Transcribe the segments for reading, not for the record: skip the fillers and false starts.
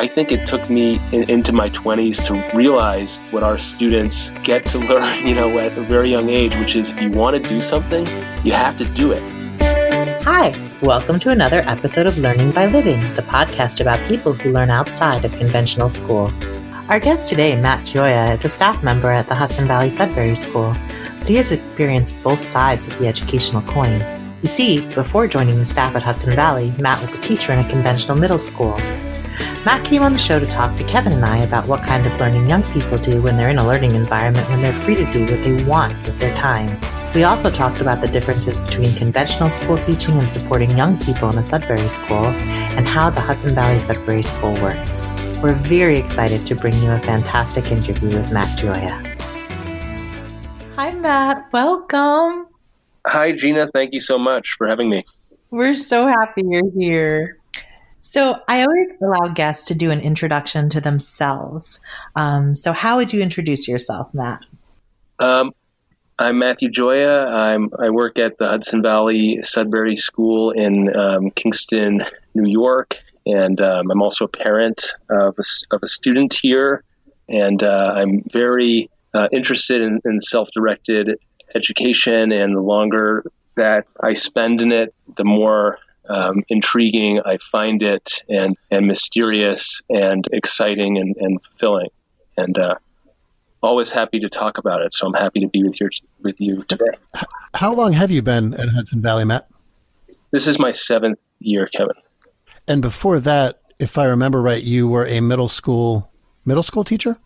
I think it took me into my 20s to realize what our students get to learn, at a very young age, which is if you want to do something, you have to do it. Hi, welcome to another episode of Learning by Living, the podcast about people who learn outside of conventional school. Our guest today, Matt Gioia, is a staff member at the Hudson Valley Sudbury School, but he has experienced both sides of the educational coin. You see, before joining the staff at Hudson Valley, Matt was a teacher in a conventional middle school. Matt came on the show to talk to Kevin and I about what kind of learning young people do when they're in a learning environment when they're free to do what they want with their time. We also talked about the differences between conventional school teaching and supporting young people in a Sudbury school, and how the Hudson Valley Sudbury School works. We're very excited to bring you a fantastic interview with Matt Gioia. Hi, Matt. Welcome. Hi, Gina. Thank you so much for having me. We're so happy you're here. So I always allow guests to do an introduction to themselves. So how would you introduce yourself, Matt? I'm Matthew Gioia. I work at the Hudson Valley Sudbury School in Kingston, New York, and I'm also a parent of a student here, and I'm very interested in self-directed education, and the longer that I spend in it, the more intriguing I find it, and mysterious and exciting and fulfilling, and always happy to talk about it. So I'm happy to be with you today. How long have you been at Hudson Valley, Matt? This is my 7th year, Kevin. And before that, if I remember right, you were a middle school teacher?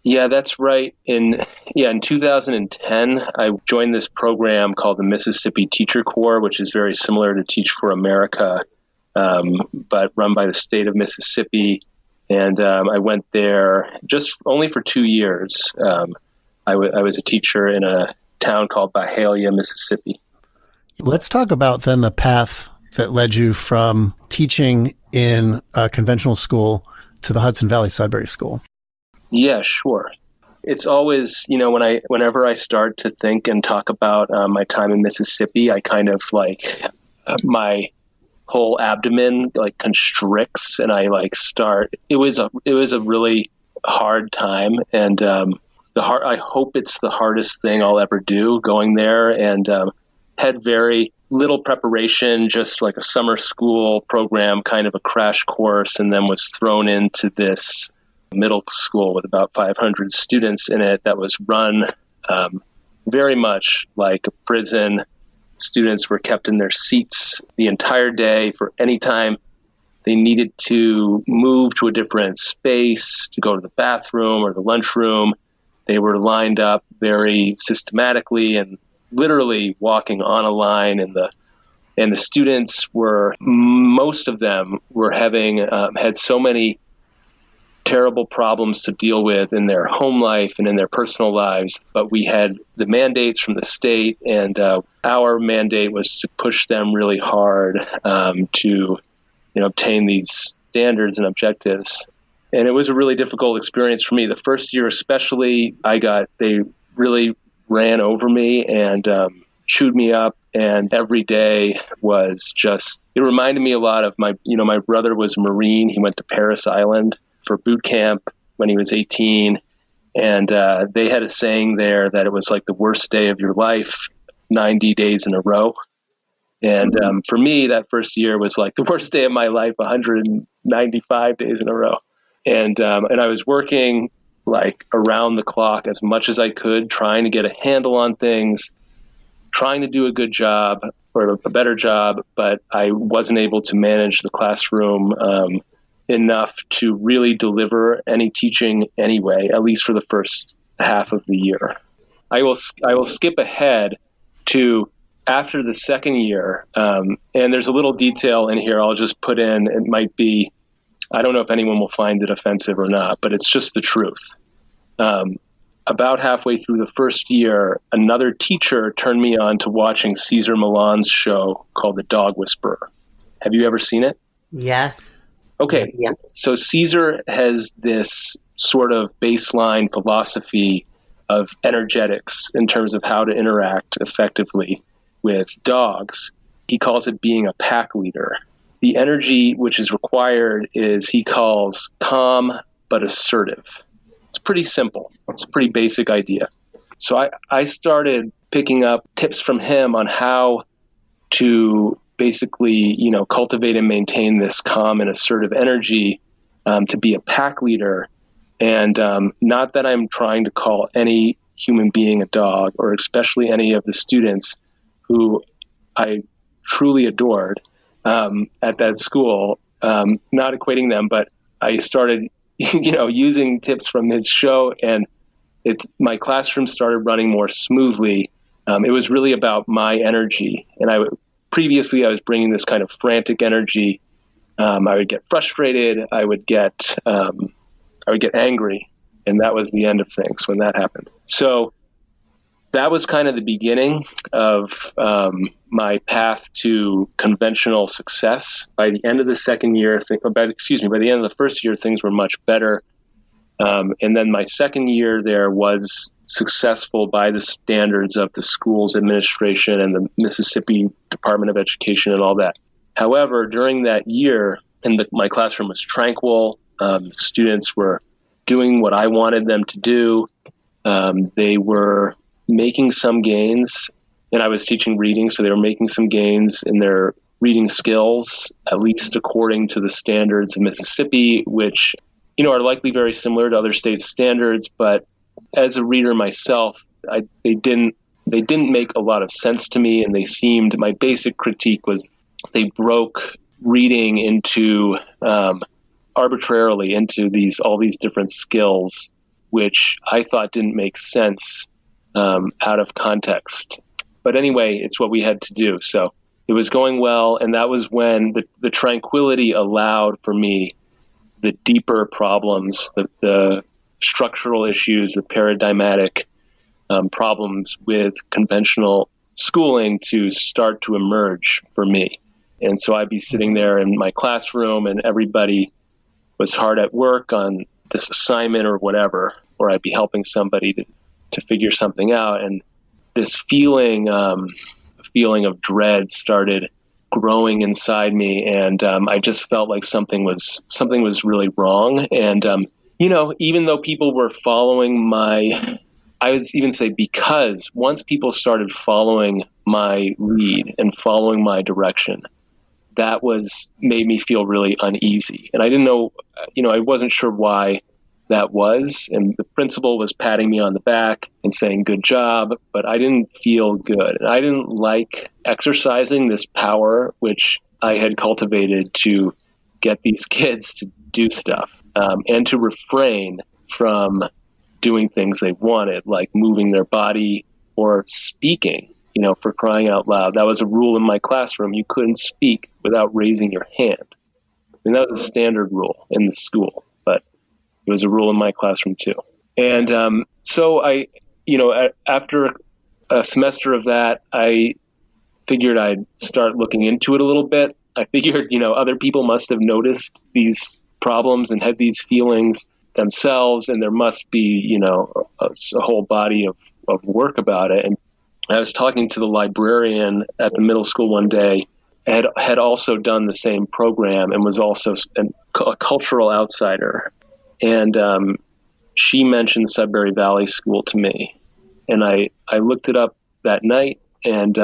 Yeah, that's right. In 2010, I joined this program called the Mississippi Teacher Corps, which is very similar to Teach for America, but run by the state of Mississippi. And I went there just only for 2 years. I was a teacher in a town called Byhalia, Mississippi. Let's talk about then the path that led you from teaching in a conventional school to the Hudson Valley Sudbury School. Yeah, sure. It's always, whenever I start to think and talk about my time in Mississippi, I kind of my whole abdomen constricts, and I start. It was a really hard time, and I hope it's the hardest thing I'll ever do going there, and had very little preparation, just like a summer school program, kind of a crash course, and then was thrown into this middle school with about 500 students in it that was run very much like a prison. Students were kept in their seats the entire day. For any time they needed to move to a different space, to go to the bathroom or the lunchroom, they were lined up very systematically and literally walking on a line. And the students most of them were had so many terrible problems to deal with in their home life and in their personal lives. But we had the mandates from the state, and our mandate was to push them really hard to obtain these standards and objectives. And it was a really difficult experience for me. The first year especially, they really ran over me and chewed me up. And every day was it reminded me a lot of my brother was a Marine. He went to Parris Island for boot camp when he was 18. And they had a saying there that it was like the worst day of your life, 90 days in a row. And for me, that first year was like the worst day of my life, 195 days in a row. And I was working around the clock as much as I could, trying to get a handle on things, trying to do a good job or a better job, but I wasn't able to manage the classroom enough to really deliver any teaching anyway, at least for the first half of the year. I will skip ahead to after the second year, and there's a little detail in here I'll just put in. It might be, I don't know if anyone will find it offensive or not, but it's just the truth. About halfway through the first year, another teacher turned me on to watching Cesar Millan's show called The Dog Whisperer. Have you ever seen it? Yes. Okay. Yeah. So Cesar has this sort of baseline philosophy of energetics in terms of how to interact effectively with dogs. He calls it being a pack leader. the energy which is required is, he calls, calm but assertive. It's pretty simple. It's a pretty basic idea. So I started picking up tips from him on how to basically, cultivate and maintain this calm and assertive energy to be a pack leader. And not that I'm trying to call any human being a dog, or especially any of the students who I truly adored at that school, not equating them, but I started, using tips from his show, and my classroom started running more smoothly. It was really about my energy. And previously I was bringing this kind of frantic energy. I would get frustrated. I would get angry, and that was the end of things when that happened. So that was kind of the beginning of my path to conventional success. By the end of the second year, by the end of the first year, things were much better. And then my second year there was successful by the standards of the school's administration and the Mississippi Department of Education and all that. However, during that year, my classroom was tranquil. Students were doing what I wanted them to do. They were making some gains, and I was teaching reading, so they were making some gains in their reading skills, at least according to the standards of Mississippi, which, are likely very similar to other states' standards. But as a reader myself, they didn't make a lot of sense to me, and my basic critique was they broke reading into arbitrarily into all these different skills, which I thought didn't make sense out of context. But anyway, it's what we had to do. So it was going well, and that was when the tranquility allowed for me the deeper problems, the structural issues, the paradigmatic problems with conventional schooling to start to emerge for me. And so I'd be sitting there in my classroom, and everybody was hard at work on this assignment or whatever, or I'd be helping somebody to figure something out. And this feeling of dread started growing inside me. And I just felt like something was really wrong. And, even though people were following I would even say, because once people started following my lead and following my direction, that made me feel really uneasy. And I didn't know, I wasn't sure why that was. And the principal was patting me on the back and saying, good job, but I didn't feel good. And I didn't like exercising this power, which I had cultivated to get these kids to do stuff, and to refrain from doing things they wanted, like moving their body or speaking, for crying out loud. That was a rule in my classroom. You couldn't speak without raising your hand. And that was a standard rule in the school, but it was a rule in my classroom too. And so I, after a semester of that, I figured I'd start looking into it a little bit. I figured, other people must have noticed these problems and had these feelings themselves, and there must be, a whole body of work about it. And I was talking to the librarian at the middle school one day, had also done the same program and was also a cultural outsider. And she mentioned Sudbury Valley School to me. And I looked it up that night and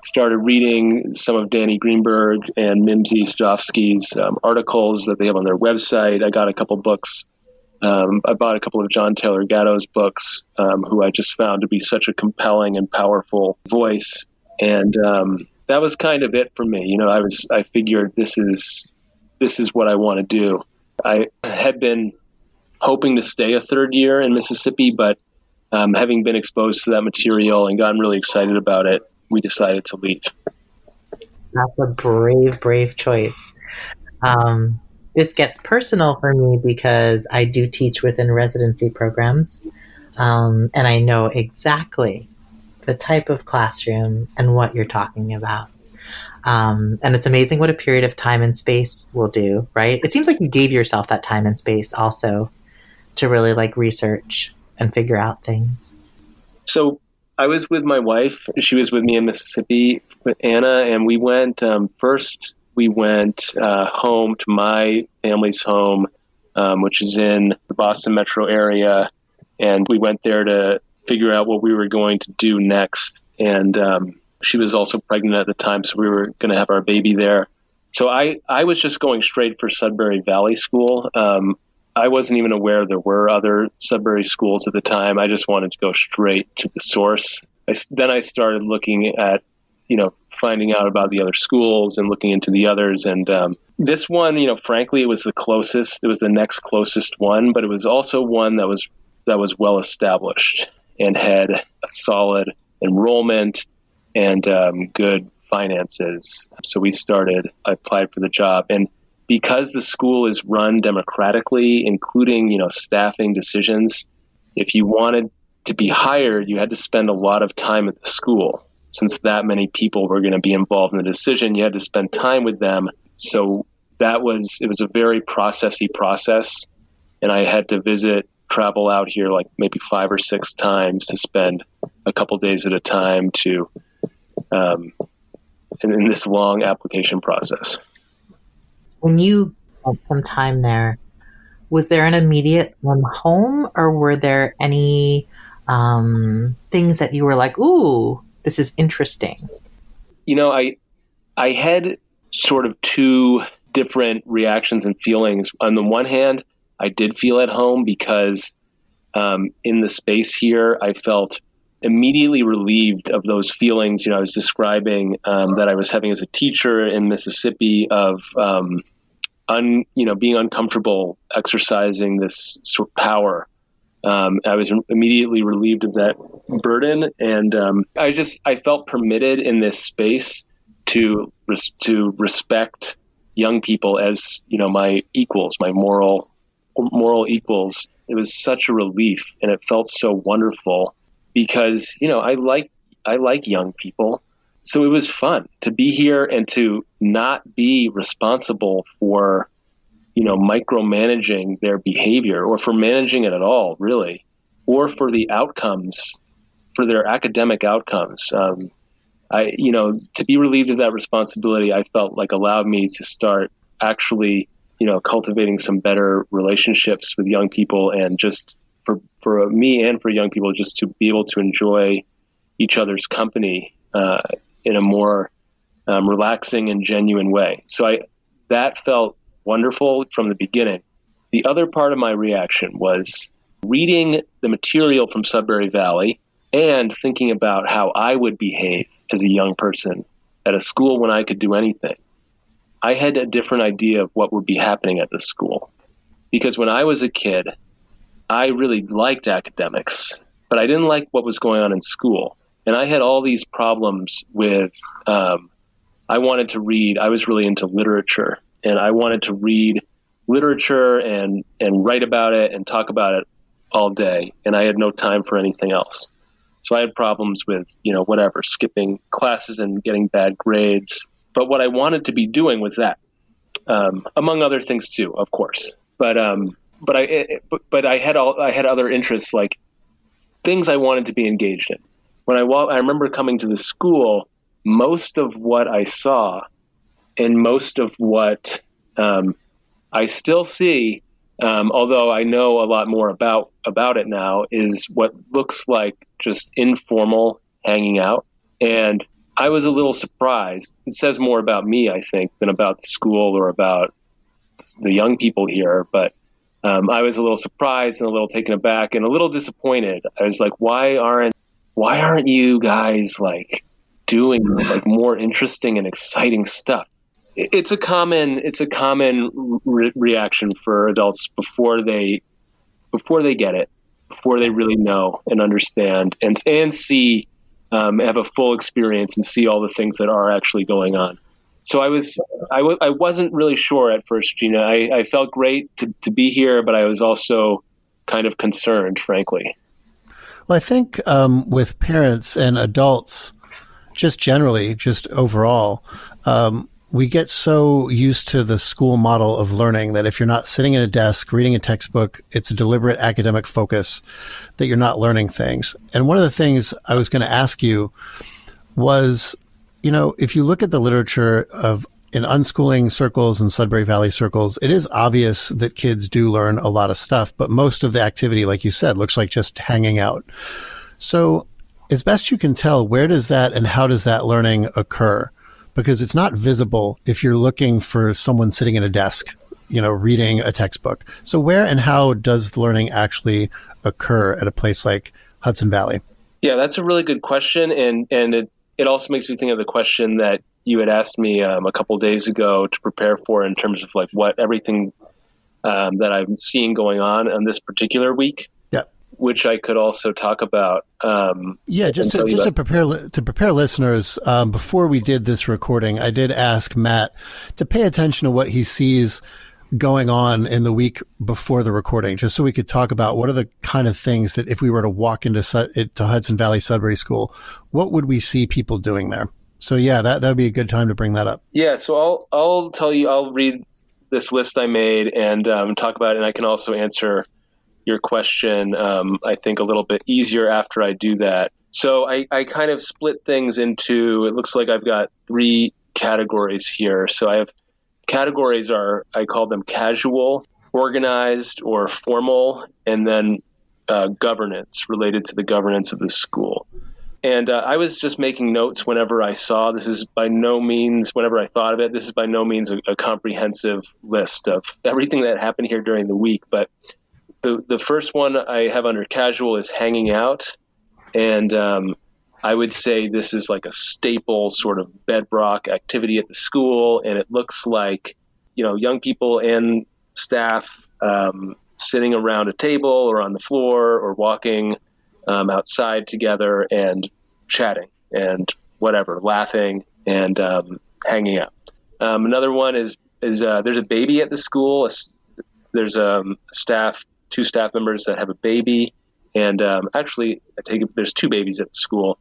started reading some of Danny Greenberg and Mimsy Stovsky's articles that they have on their website. I got a couple books. I bought a couple of John Taylor Gatto's books, who I just found to be such a compelling and powerful voice. And that was kind of it for me. I figured this is what I want to do. I had been hoping to stay a third year in Mississippi, but having been exposed to that material and gotten really excited about it, we decided to leave. That's a brave choice. This gets personal for me because I do teach within residency programs, and I know exactly the type of classroom and what you're talking about. And it's amazing what a period of time and space will do, right? It seems like you gave yourself that time and space also to really research and figure out things. So I was with my wife. She was with me in Mississippi with Anna, and we went first we went home to my family's home, which is in the Boston metro area. And we went there to figure out what we were going to do next. And she was also pregnant at the time, so we were going to have our baby there. So I was just going straight for Sudbury Valley School. I wasn't even aware there were other Sudbury schools at the time. I just wanted to go straight to the source. Then I started looking at, finding out about the other schools and looking into the others. And this one, frankly, it was the closest. It was the next closest one, but it was also one that was well established and had a solid enrollment and good finances. So I applied for the job. And because the school is run democratically, including, staffing decisions, if you wanted to be hired, you had to spend a lot of time at the school. Since that many people were going to be involved in the decision, you had to spend time with them. So it was a very processy process. And I had to travel out here like maybe 5 or 6 times to spend a couple days at a time in this long application process. When you spent some time there, was there an immediate home, or were there any things that you were like, ooh, this is interesting? I had sort of 2 different reactions and feelings. On the one hand, I did feel at home because in the space here, I felt immediately relieved of those feelings. I was describing that I was having as a teacher in Mississippi of being uncomfortable exercising this sort of power. I was immediately relieved of that burden, and I felt permitted in this space to respect young people as my equals, my moral equals. It was such a relief, and it felt so wonderful because I like young people. So it was fun to be here and to not be responsible for micromanaging their behavior or for managing it at all, really, or for the outcomes, for their academic outcomes. To be relieved of that responsibility, I felt like allowed me to start actually, cultivating some better relationships with young people, and just for me and for young people, just to be able to enjoy each other's company in a more relaxing and genuine way. So that felt wonderful from the beginning. The other part of my reaction was reading the material from Sudbury Valley and thinking about how I would behave as a young person at a school when I could do anything. I had a different idea of what would be happening at the school. Because when I was a kid, I really liked academics, but I didn't like what was going on in school. And I had all these problems with, I wanted to read, I was really into literature. And I wanted to read literature and write about it and talk about it all day. And I had no time for anything else. So I had problems with, skipping classes and getting bad grades. But what I wanted to be doing was that, among other things too, of course. But I had other interests, like things I wanted to be engaged in. I remember coming to the school, most of what I saw and most of what I still see, although I know a lot more about it now, is what looks like just informal hanging out. And I was a little surprised. It says more about me, I think, than about the school or about the young people here. But I was a little surprised and a little taken aback and a little disappointed. I was like, why aren't you guys like doing like more interesting and exciting stuff? It's a common reaction for adults before they get it, before they really know and understand and see, have a full experience and see all the things that are actually going on. So I wasn't really sure at first, Gina. I felt great to be here, but I was also kind of concerned, frankly. Well, I think with parents and adults, just generally, just overall, we get so used to the school model of learning that if you're not sitting at a desk reading a textbook, it's a deliberate academic focus, that you're not learning things. And one of the things I was going to ask you was, if you look at the literature of in unschooling circles and Sudbury Valley circles, it is obvious that kids do learn a lot of stuff, but most of the activity, like you said, looks like just hanging out. So as best you can tell, where does that and how does that learning occur? Because it's not visible if you're looking for someone sitting at a desk, reading a textbook. So where and how does learning actually occur at a place like Hudson Valley? Yeah, that's a really good question. And it also makes me think of the question that you had asked me a couple of days ago to prepare for in terms of like what everything that I'm seeing going on this particular week. Yeah. Which I could also talk about. Just to prepare listeners, before we did this recording, I did ask Matt to pay attention to what he sees going on in the week before the recording, just so we could talk about what are the kind of things that if we were to walk into to Hudson Valley Sudbury School, what would we see people doing there? So yeah, that would be a good time to bring that up. Yeah, so I'll tell you, I'll read this list I made and talk about it, and I can also answer your question, I think, a little bit easier after I do that. So I kind of split things into, it looks like I've got 3 categories here. So I have categories I call them casual, organized, or formal, and then governance, related to the governance of the school. And I was just making notes whenever I saw, this is by no means, whenever I thought of it, this is by no means a comprehensive list of everything that happened here during the week. But the first one I have under casual is hanging out. And I would say this is like a staple sort of bedrock activity at the school. And it looks like, young people and staff sitting around a table or on the floor or walking outside together and chatting and whatever, laughing and hanging out. Another one is there's a baby at the school. There's 2 staff members that have a baby. And actually, I take it there's 2 babies at the school.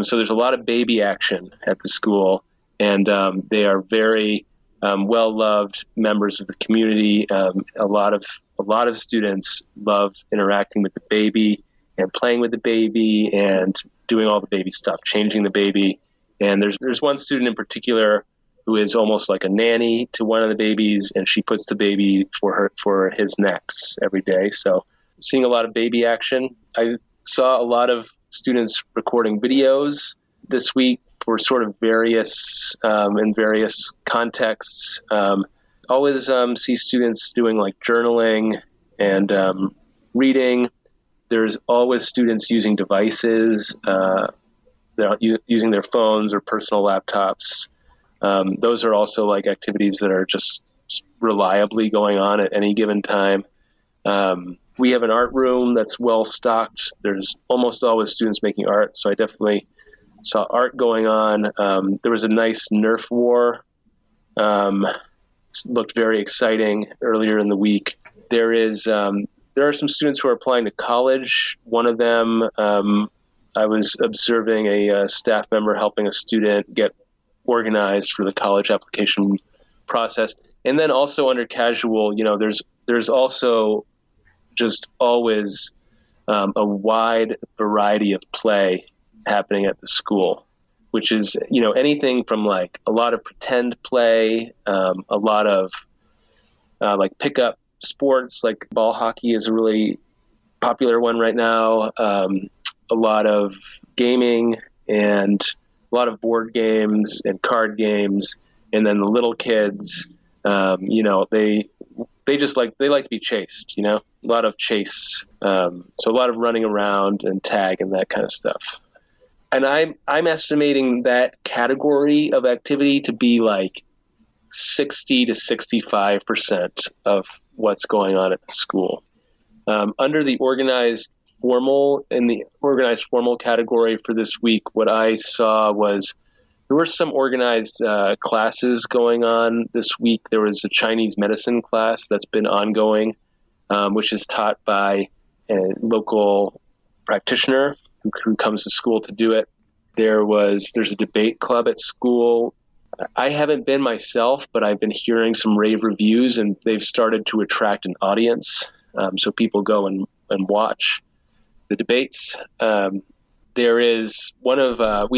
So there's a lot of baby action at the school. And they are very well-loved members of the community. A lot of students love interacting with the baby and playing with the baby and doing all the baby stuff, changing the baby. And there's one student in particular who is almost like a nanny to one of the babies, and she puts the baby for his necks every day. So seeing a lot of baby action. I saw a lot of students recording videos this week for sort of various in various contexts. Always see students doing like journaling and reading. There's always students using devices. They're using their phones or personal laptops. Those are also like activities that are just reliably going on at any given time. We have an art room that's well stocked. There's almost always students making art. So I definitely saw art going on. There was a nice Nerf war. Looked very exciting earlier in the week. There are some students who are applying to college. One of them, I was observing a staff member helping a student get organized for the college application process. And then also under casual, there's also just always a wide variety of play happening at the school, which is, anything from like a lot of pretend play, a lot of like pickup sports, like ball hockey is a really popular one right now. A lot of gaming and a lot of board games and card games. And then the little kids, they just like to be chased, a lot of chase. So a lot of running around and tag and that kind of stuff. And I'm estimating that category of activity to be like 60 to 65% of what's going on at the school. Under the organized formal category for this week, what I saw was there were some organized classes going on this week. There was a Chinese medicine class that's been ongoing, which is taught by a local practitioner who comes to school to do it. There's a debate club at school. I haven't been myself, but I've been hearing some rave reviews, and they've started to attract an audience. So people go and watch the debates. We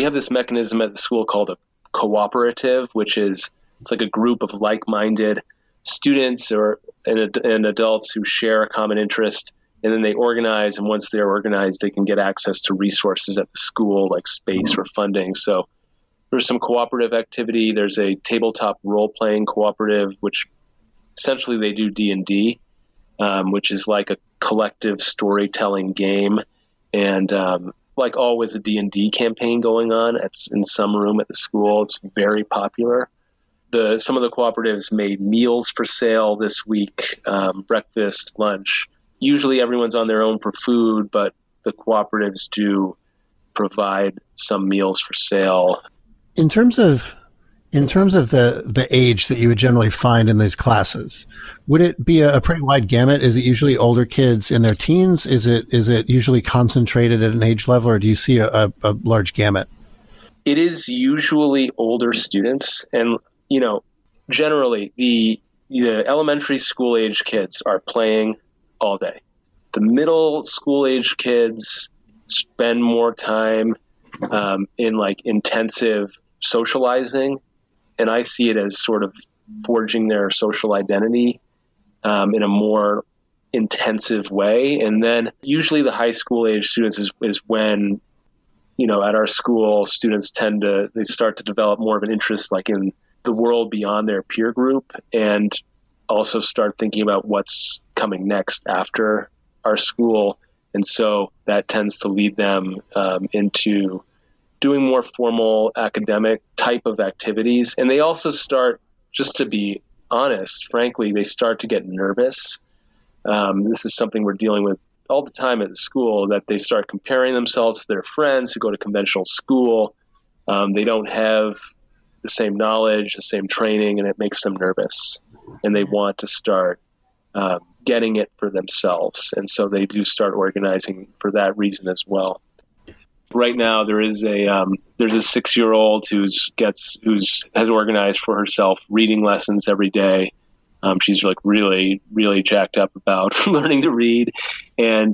have this mechanism at the school called a cooperative, which is it's like a group of like-minded students and adults who share a common interest, and then they organize. And once they're organized, they can get access to resources at the school, like space or funding. So there's some cooperative activity. There's a tabletop role-playing cooperative, which essentially they do D&D, which is like a collective storytelling game. And like always, a D&D campaign going on in some room at the school. It's very popular. Some of the cooperatives made meals for sale this week, breakfast, lunch. Usually everyone's on their own for food, but the cooperatives do provide some meals for sale. In terms of the age that you would generally find in these classes, would it be a pretty wide gamut? Is it usually older kids in their teens? Is it usually concentrated at an age level, or do you see a large gamut? It is usually older students, and generally the elementary school age kids are playing all day. The middle school age kids spend more time in like intensive socializing, and I see it as sort of forging their social identity in a more intensive way. And then usually the high school age students is when, at our school, students they start to develop more of an interest like in the world beyond their peer group, and also start thinking about what's coming next after our school. And so that tends to lead them into doing more formal academic type of activities. And they also start, just to be honest, frankly, they start to get nervous. This is something we're dealing with all the time at the school, that they start comparing themselves to their friends who go to conventional school. They don't have the same knowledge, the same training, and it makes them nervous. And they want to start getting it for themselves. And so they do start organizing for that reason as well. Right now, there's a 6-year-old who has organized for herself reading lessons every day. She's like really, really jacked up about learning to read. And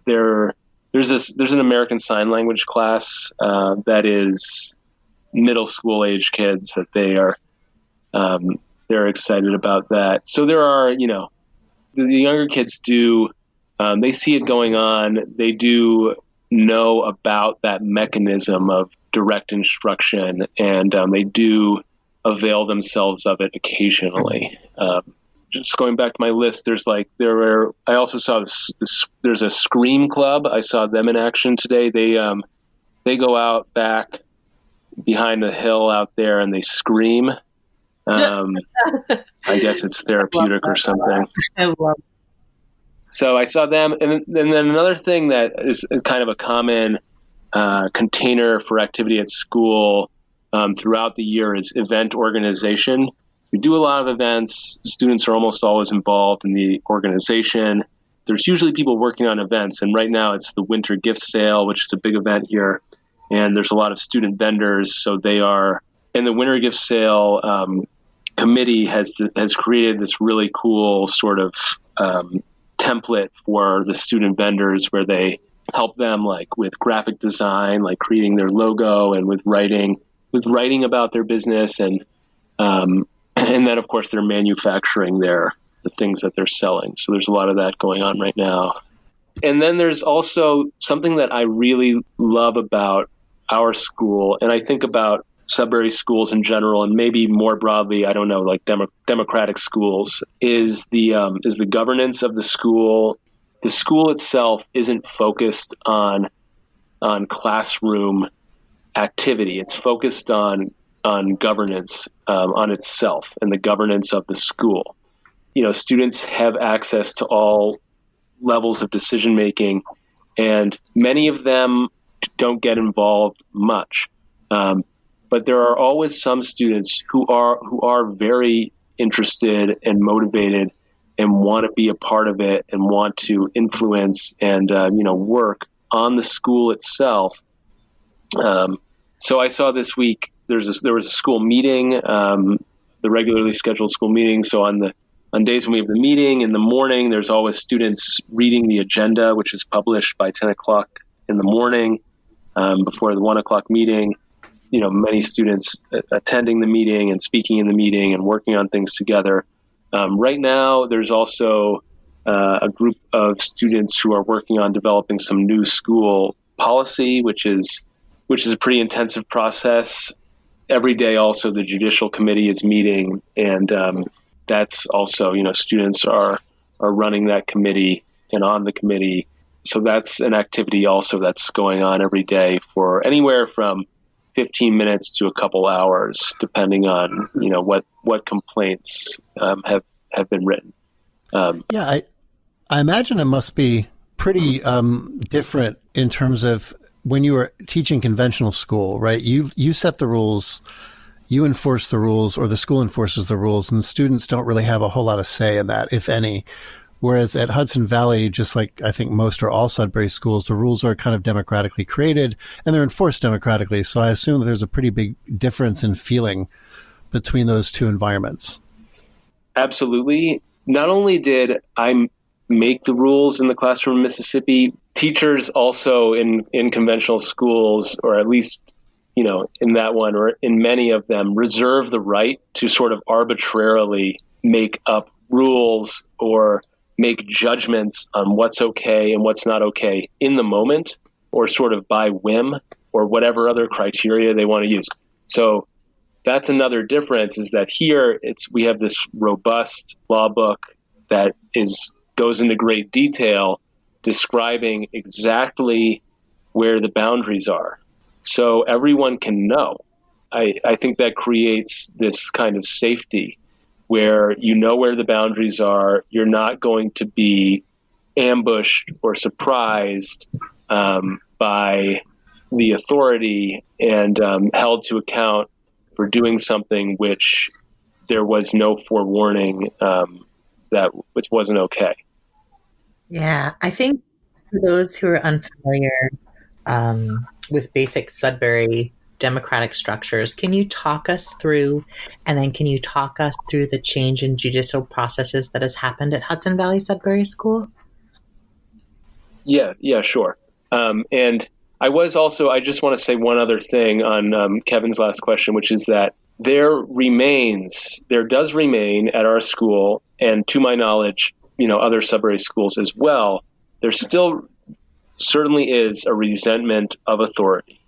there's an American Sign Language class that is middle school age kids that they're excited about that. So there are, the younger kids they see it going on. They do know about that mechanism of direct instruction, and they do avail themselves of it occasionally. Just going back to my list, I also saw there's a Scream Club. I saw them in action today. They go out back behind the hill out there and they scream. I guess it's therapeutic or something. I love. So I saw them. And then another thing that is kind of a common container for activity at school throughout the year is event organization. We do a lot of events. Students are almost always involved in the organization. There's usually people working on events. And right now it's the winter gift sale, which is a big event here. And there's a lot of student vendors. So and the winter gift sale committee has created this really cool sort of template for the student vendors, where they help them like with graphic design, like creating their logo, and with writing about their business, and then of course they're manufacturing the things that they're selling. So there's a lot of that going on right now. And then there's also something that I really love about our school, and I think about Sudbury schools in general, and maybe more broadly, I don't know, like democratic schools, is the governance of the school. The school itself isn't focused on classroom activity. It's focused on governance, on itself and the governance of the school. Students have access to all levels of decision making, and many of them don't get involved much. But there are always some students who are very interested and motivated and want to be a part of it and want to influence and work on the school itself. So I saw this week there was a school meeting, the regularly scheduled school meeting. So on days when we have the meeting in the morning, there's always students reading the agenda, which is published by 10 o'clock in the morning before the 1 o'clock meeting. many students attending the meeting and speaking in the meeting and working on things together. Right now, there's also a group of students who are working on developing some new school policy, which is a pretty intensive process. Every day, also, the judicial committee is meeting, and that's also, students are running that committee and on the committee. So that's an activity also that's going on every day for anywhere from 15 minutes to a couple hours, depending on, what complaints have been written. I imagine it must be pretty different in terms of when you were teaching conventional school, right? You set the rules, you enforce the rules, or the school enforces the rules, and students don't really have a whole lot of say in that, if any. Whereas at Hudson Valley, just like I think most or all Sudbury schools, the rules are kind of democratically created and they're enforced democratically. So I assume that there's a pretty big difference in feeling between those two environments. Absolutely. Not only did I make the rules in the classroom in Mississippi, teachers also in conventional schools, or at least, in that one or in many of them, reserve the right to sort of arbitrarily make up rules or make judgments on what's okay and what's not okay in the moment, or sort of by whim or whatever other criteria they want to use. So that's another difference, is that here we have this robust law book that goes into great detail describing exactly where the boundaries are. So everyone can know. I think that creates this kind of safety where you know where the boundaries are. You're not going to be ambushed or surprised by the authority and held to account for doing something which there was no forewarning that it wasn't okay. Yeah, I think for those who are unfamiliar with basic Sudbury democratic structures, can you talk us through the change in judicial processes that has happened at Hudson Valley Sudbury School? Yeah, sure. And I just want to say one other thing on Kevin's last question, which is that there does remain at our school, and to my knowledge, other Sudbury schools as well, there still certainly is a resentment of authority,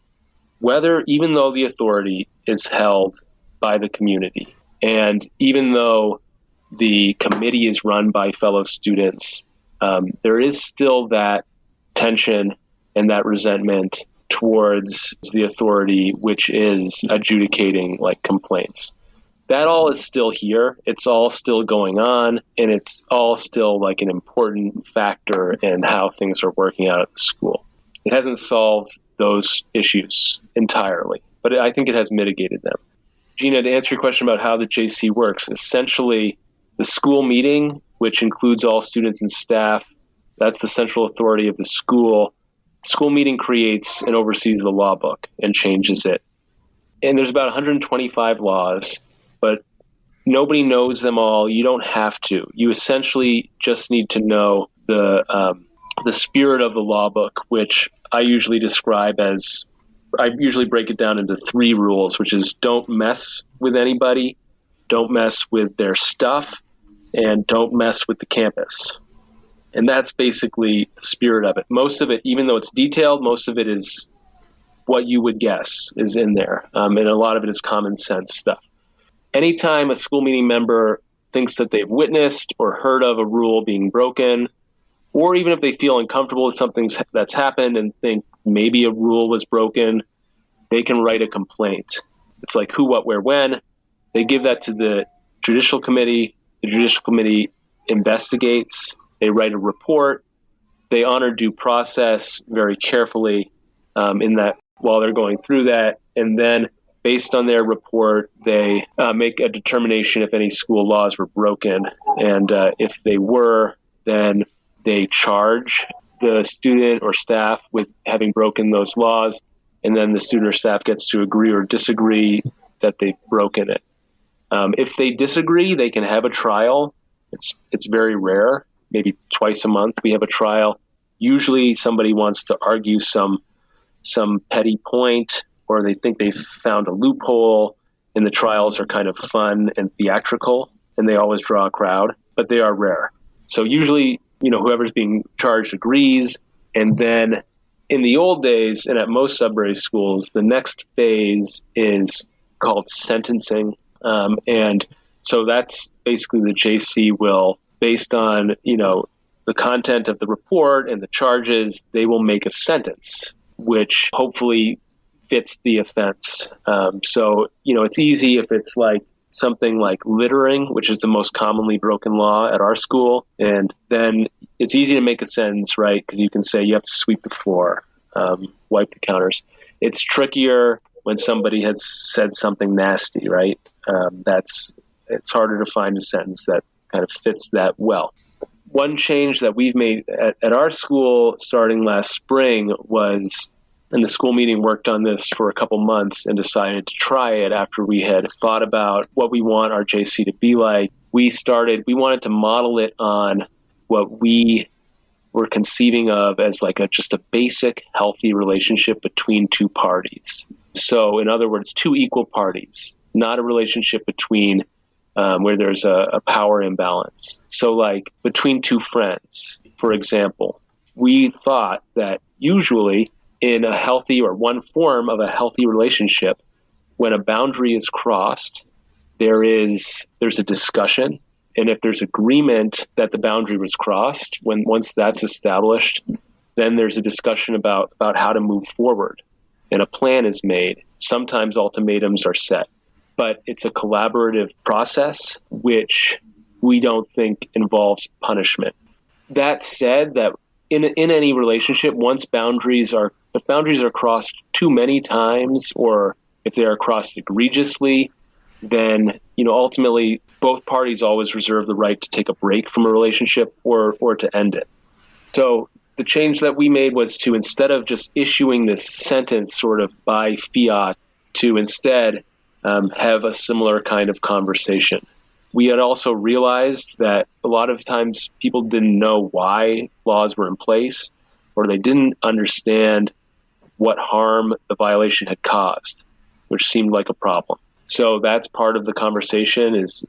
even though the authority is held by the community. And even though the committee is run by fellow students, there is still that tension and that resentment towards the authority, which is adjudicating complaints. That all is still here. It's all still going on, and it's all still an important factor in how things are working out at the school. It hasn't solved those issues entirely, but I think it has mitigated them. Gina, to answer your question about how the JC works, essentially the school meeting, which includes all students and staff, that's the central authority of the school. School meeting creates and oversees the law book and changes it. And there's about 125 laws, but nobody knows them all. You don't have to. You essentially just need to know the spirit of the law book, which I usually break it down into 3 rules, which is don't mess with anybody, don't mess with their stuff, and don't mess with the campus. And that's basically the spirit of it. Most of it, even though it's detailed, most of it is what you would guess is in there. And a lot of it is common sense stuff. Anytime a school meeting member thinks that they've witnessed or heard of a rule being broken, or even if they feel uncomfortable with something that's happened and think maybe a rule was broken, they can write a complaint. It's like who, what, where, when. They give that to the judicial committee. The judicial committee investigates. They write a report. They honor due process very carefully in that while they're going through that. And then based on their report, they make a determination if any school laws were broken. And if they were, then they charge the student or staff with having broken those laws. And then the student or staff gets to agree or disagree that they've broken it. If they disagree, they can have a trial. It's very rare. Maybe twice a month we have a trial. Usually somebody wants to argue some petty point or they think they've found a loophole, and the trials are kind of fun and theatrical, and they always draw a crowd, but they are rare. So usually, whoever's being charged agrees, and then in the old days, and at most Sudbury schools, the next phase is called sentencing. And so that's basically the JC will, based on, the content of the report and the charges, they will make a sentence, which hopefully fits the offense. So, it's easy if it's like something like littering, which is the most commonly broken law at our school. And then it's easy to make a sentence, right? Because you can say you have to sweep the floor, wipe the counters. It's trickier when somebody has said something nasty, right? It's harder to find a sentence that kind of fits that well. One change that we've made at our school starting last spring was, and the school meeting worked on this for a couple months and decided to try it after we had thought about what we want our JC to be like. We wanted to model it on what we were conceiving of as like just a basic healthy relationship between two parties. So in other words, two equal parties, not a relationship between where there's a power imbalance. So like between two friends, for example, we thought that usually in a healthy or one form of a healthy relationship, when a boundary is crossed, there's a discussion. And if there's agreement that the boundary was crossed, once that's established, then there's a discussion about how to move forward. And a plan is made. Sometimes ultimatums are set. But it's a collaborative process, which we don't think involves punishment. That said, that in any relationship, if boundaries are crossed too many times, or if they are crossed egregiously, then ultimately both parties always reserve the right to take a break from a relationship or to end it. So the change that we made was to, instead of just issuing this sentence sort of by fiat, to instead have a similar kind of conversation. We had also realized that a lot of times people didn't know why laws were in place, or they didn't understand what harm the violation had caused, which seemed like a problem. So that's part of the conversation is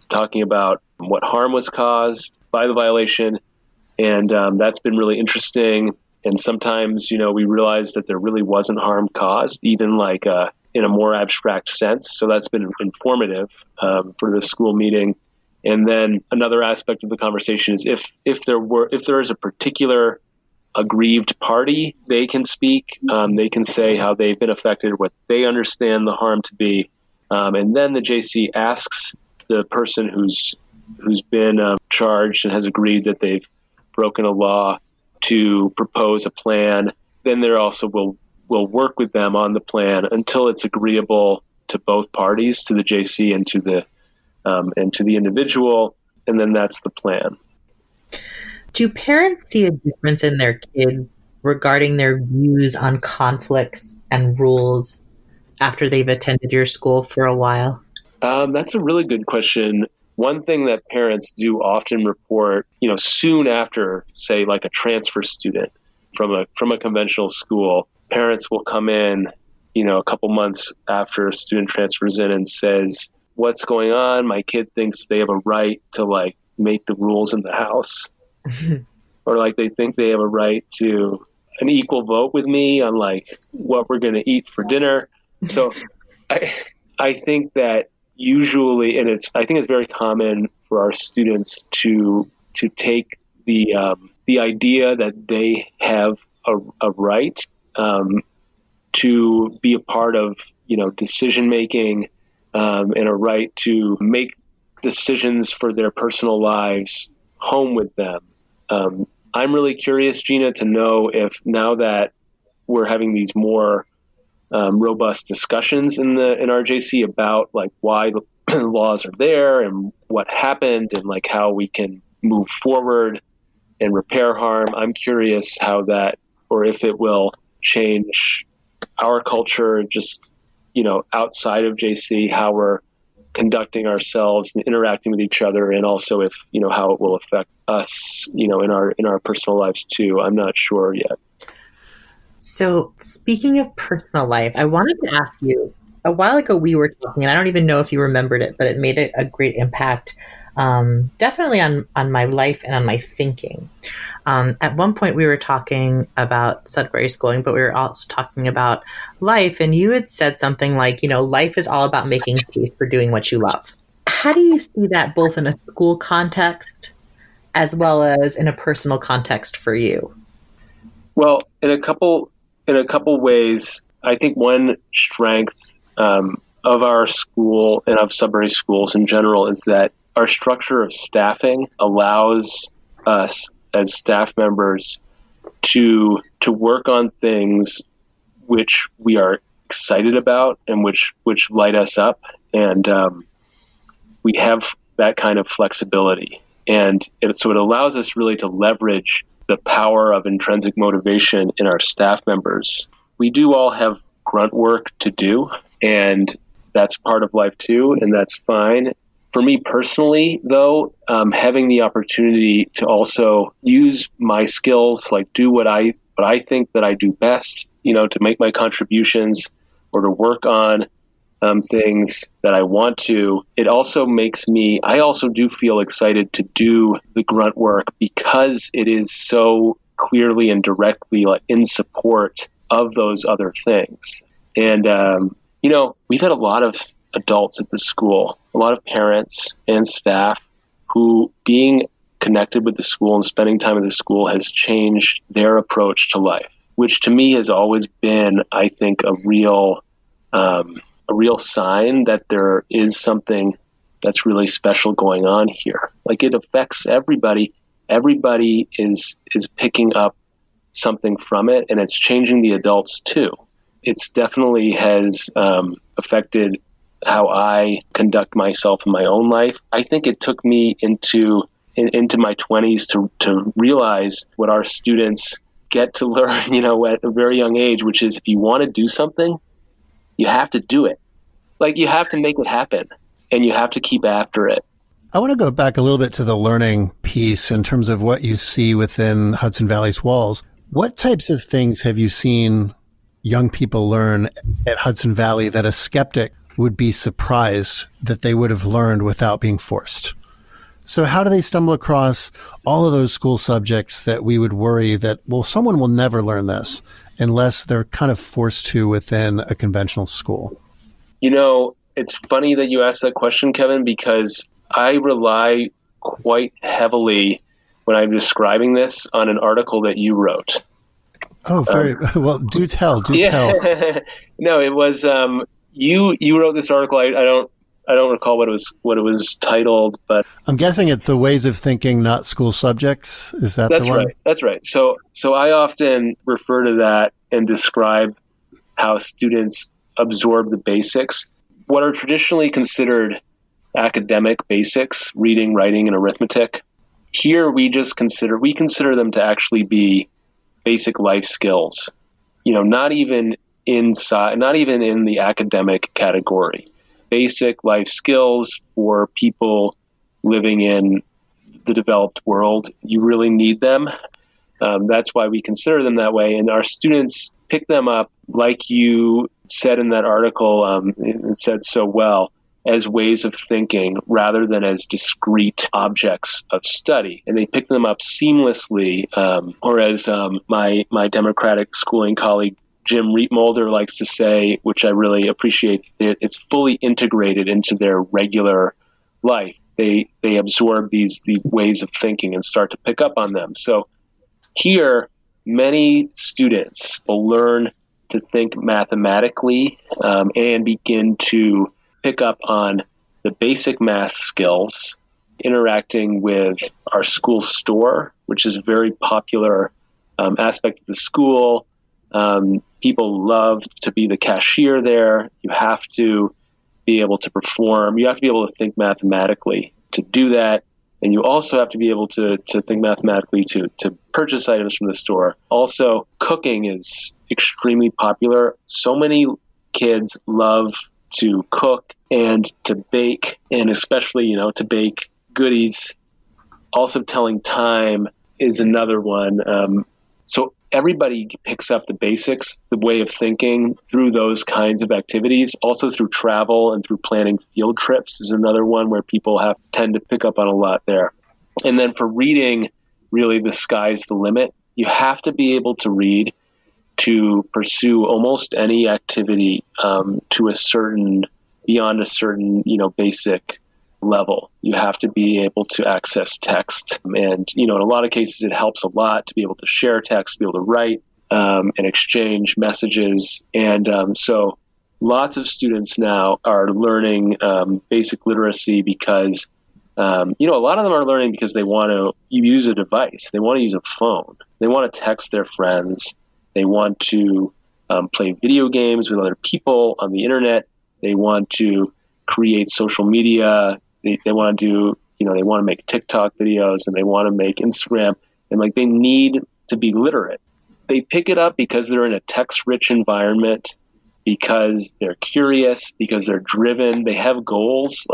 talking about what harm was caused by the violation. And that's been really interesting. And sometimes, we realized that there really wasn't harm caused, even like in a more abstract sense. So that's been informative for the school meeting. And then another aspect of the conversation is if there is a particular aggrieved party, they can speak. They can say how they've been affected, what they understand the harm to be. And then the JC asks the person who's been charged and has agreed that they've broken a law to propose a plan. Then there also will work with them on the plan until it's agreeable to both parties, to the JC and to the individual, and then that's the plan. Do parents see a difference in their kids regarding their views on conflicts and rules after they've attended your school for a while? That's a really good question. One thing that parents do often report, soon after, say, like a transfer student from a conventional school, parents will come in, a couple months after a student transfers in and says, "What's going on? My kid thinks they have a right to like make the rules in the house." Or like they think they have a right to an equal vote with me on like what we're going to eat for dinner. So I think that usually, and I think it's very common for our students to take the idea that they have a right to be a part of, decision making, and a right to make decisions for their personal lives home with them. I'm really curious, Gina, to know if now that we're having these more robust discussions in our JC about like why the laws are there and what happened and like how we can move forward and repair harm. I'm curious how that, or if it will change our culture, just, outside of JC, how we're conducting ourselves and interacting with each other, and also if, how it will affect us, in our personal lives too. I'm not sure yet. So, speaking of personal life, I wanted to ask you, a while ago we were talking, and I don't even know if you remembered it, but it made a great impact, definitely on my life and on my thinking. At one point, we were talking about Sudbury schooling, but we were also talking about life, and you had said something like, life is all about making space for doing what you love. How do you see that both in a school context as well as in a personal context for you? Well, in a couple ways, I think one strength of our school and of Sudbury schools in general is that our structure of staffing allows us as staff members to work on things which we are excited about and which light us up, and we have that kind of flexibility, and so it allows us really to leverage the power of intrinsic motivation in our staff members. We do all have grunt work to do, and that's part of life too, and that's fine. For me personally, though, having the opportunity to also use my skills, like do what I think that I do best, to make my contributions or to work on things that I want to, it also makes me, I also do feel excited to do the grunt work because it is so clearly and directly in support of those other things. And, we've had a lot of adults at the school, a lot of parents and staff who, being connected with the school and spending time at the school, has changed their approach to life, which to me has always been, I think, a real sign that there is something that's really special going on here. Like, it affects everybody. Everybody is picking up something from it, and it's changing the adults too. It's definitely has affected how I conduct myself in my own life. I think it took me into my 20s to realize what our students get to learn, at a very young age, which is if you want to do something, you have to do it. Like, you have to make it happen, and you have to keep after it. I want to go back a little bit to the learning piece in terms of what you see within Hudson Valley's walls. What types of things have you seen young people learn at Hudson Valley that a skeptic would be surprised that they would have learned without being forced? So how do they stumble across all of those school subjects that we would worry that, well, someone will never learn this unless they're kind of forced to within a conventional school? It's funny that you asked that question, Kevin, because I rely quite heavily when I'm describing this on an article that you wrote. Oh, very well. Do tell. No, it was you wrote this article. I don't recall what it was titled, but I'm guessing it's the ways of thinking, not school subjects. Is that the one? Right. That's right. So I often refer to that and describe how students absorb the basics, what are traditionally considered academic basics, reading, writing, and arithmetic. Here we consider them to actually be basic life skills. Not even in the academic category. Basic life skills for people living in the developed world. You really need them. That's why we consider them that way. And our students pick them up, like you said in that article, it said so well, as ways of thinking rather than as discrete objects of study. And they pick them up seamlessly, or as my Democratic schooling colleague Jim Rietmolder likes to say, which I really appreciate, it's fully integrated into their regular life. They absorb these ways of thinking and start to pick up on them. So here, many students will learn to think mathematically and begin to pick up on the basic math skills, interacting with our school store, which is a very popular aspect of the school. People love to be the cashier there. You have to be able to perform. You have to be able to think mathematically to do that. And you also have to be able to think mathematically to purchase items from the store. Also, cooking is extremely popular. So many kids love to cook and to bake, and especially, to bake goodies. Also, telling time is another one. So everybody picks up the basics, the way of thinking through those kinds of activities. Also through travel and through planning field trips is another one where people tend to pick up on a lot there. And then for reading, really the sky's the limit. You have to be able to read to pursue almost any activity beyond a certain, basic level. You have to be able to access text. And, in a lot of cases, it helps a lot to be able to share text, to be able to write and exchange messages. And so lots of students now are learning basic literacy because, a lot of them are learning because they want to use a device. They want to use a phone. They want to text their friends. They want to play video games with other people on the internet. They want to create social media. They want to do, they want to make TikTok videos and they want to make Instagram. And they need to be literate. They pick it up because they're in a text-rich environment, because they're curious, because they're driven. They have goals,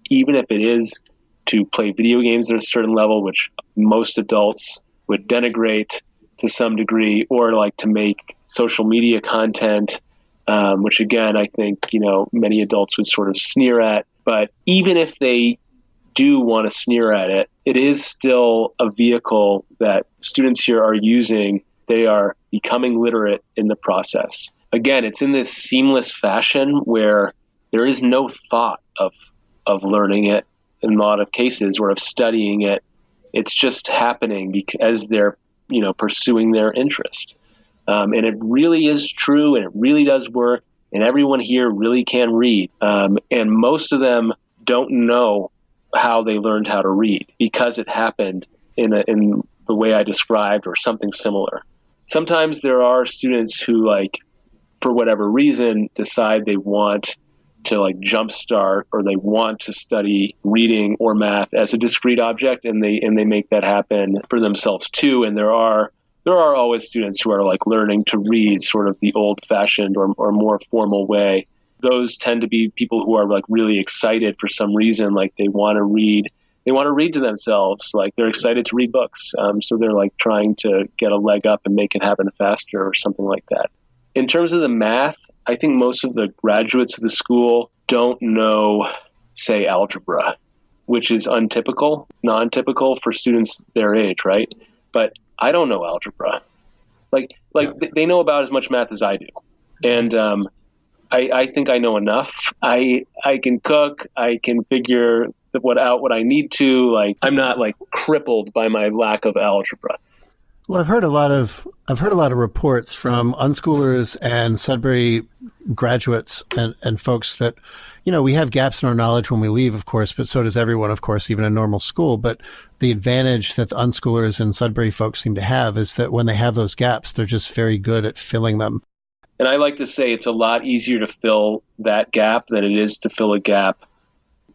even if it is to play video games at a certain level, which most adults would denigrate to some degree, or to make social media content, which again, I think, many adults would sort of sneer at. But even if they do want to sneer at it, it is still a vehicle that students here are using. They are becoming literate in the process. Again, it's in this seamless fashion where there is no thought of learning it in a lot of cases, or of studying it. It's just happening because they're, pursuing their interest. And it really is true, and it really does work. And everyone here really can read. And most of them don't know how they learned how to read because it happened in the way I described or something similar. Sometimes there are students who, for whatever reason, decide they want to jumpstart, or they want to study reading or math as a discrete object, and they make that happen for themselves too. And there are always students who are learning to read sort of the old-fashioned or more formal way. Those tend to be people who are really excited for some reason, they want to read. They want to read to themselves, they're excited to read books. So they're trying to get a leg up and make it happen faster or something like that. In terms of the math, I think most of the graduates of the school don't know, say, algebra, which is non-typical for students their age, right? But I don't know algebra. They know about as much math as I do. And I think I know enough. I can cook. I can figure what I need to. I'm not crippled by my lack of algebra. Well, I've heard a lot of reports from unschoolers and Sudbury graduates and folks that, we have gaps in our knowledge when we leave, of course, but so does everyone, of course, even in normal school. But the advantage that the unschoolers and Sudbury folks seem to have is that when they have those gaps, they're just very good at filling them. And I like to say it's a lot easier to fill that gap than it is to fill a gap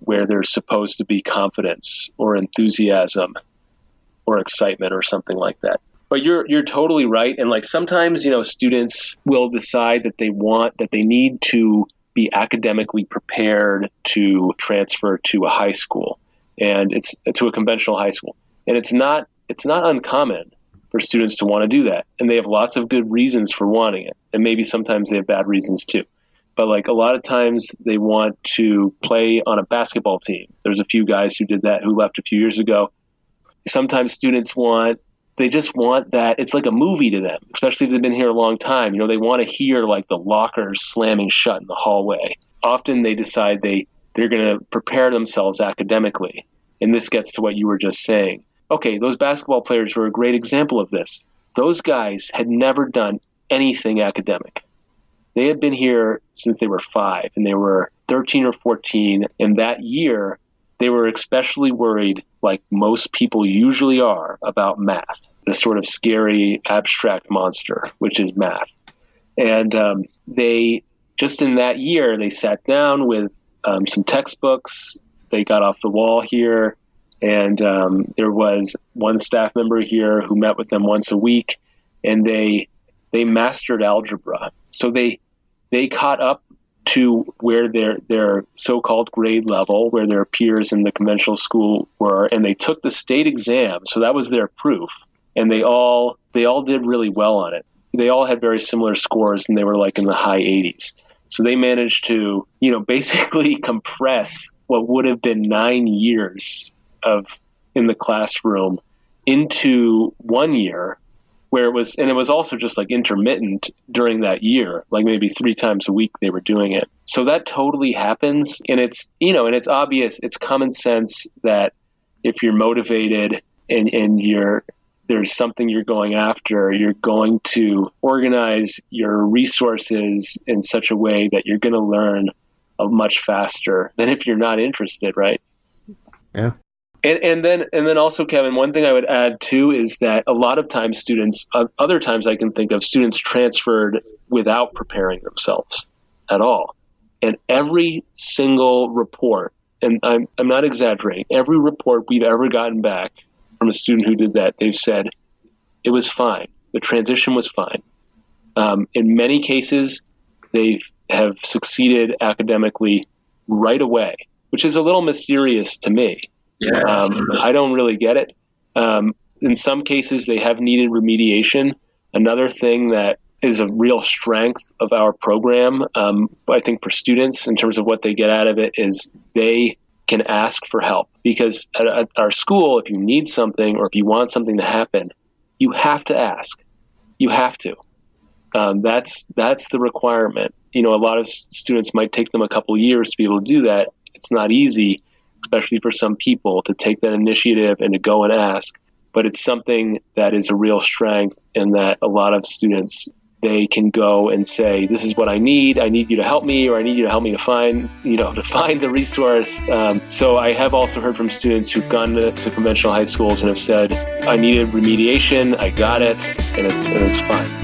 where there's supposed to be confidence or enthusiasm or excitement or something like that. But you're totally right. And sometimes, students will decide that they need to be academically prepared to transfer to a high school, and it's to a conventional high school. And it's not uncommon for students to want to do that. And they have lots of good reasons for wanting it. And maybe sometimes they have bad reasons too. But a lot of times they want to play on a basketball team. There's a few guys who did that who left a few years ago. Sometimes students they just want that. It's like a movie to them, especially if they've been here a long time. They want to hear the lockers slamming shut in the hallway. Often they decide they're going to prepare themselves academically. And this gets to what you were just saying. Okay, those basketball players were a great example of this. Those guys had never done anything academic. They had been here since they were 5, and they were 13 or 14. And that year, they were especially worried, like most people usually are, about math, the sort of scary, abstract monster, which is math. And they, just in that year, they sat down with some textbooks. They got off the wall here. And there was one staff member here who met with them once a week, and they mastered algebra. So they caught up to where their so-called grade level, where their peers in the conventional school were, and they took the state exam. So that was their proof. And they all they all did really well on it. They all had very similar scores, and they were like in the high 80s. So they managed to, basically compress what would have been 9 years of in the classroom into 1 year, where it was also just like intermittent during that year, like maybe 3 times a week they were doing it. So that totally happens. And it's, and it's obvious, it's common sense that if you're motivated and there's something you're going after, you're going to organize your resources in such a way that you're going to learn much faster than if you're not interested, right? Yeah. And then also, Kevin, one thing I would add too is that a lot of times students, other times I can think of students transferred without preparing themselves at all. And every single report, and I'm not exaggerating, every report we've ever gotten back from a student who did that, they've said it was fine. The transition was fine. In many cases, they have succeeded academically right away, which is a little mysterious to me. Yeah, I don't really get it. In some cases, they have needed remediation. Another thing that is a real strength of our program, I think for students in terms of what they get out of it, is they can ask for help. Because at our school, if you need something or if you want something to happen, you have to ask. You have to. That's the requirement. A lot of students might take them a couple years to be able to do that. It's not easy, especially for some people, to take that initiative and to go and ask. But it's something that is a real strength, and that a lot of students, they can go and say, this is what I need you to help me, or I need you to help me to find the resource. So I have also heard from students who've gone to conventional high schools and have said, I needed remediation, I got it, and it's fine.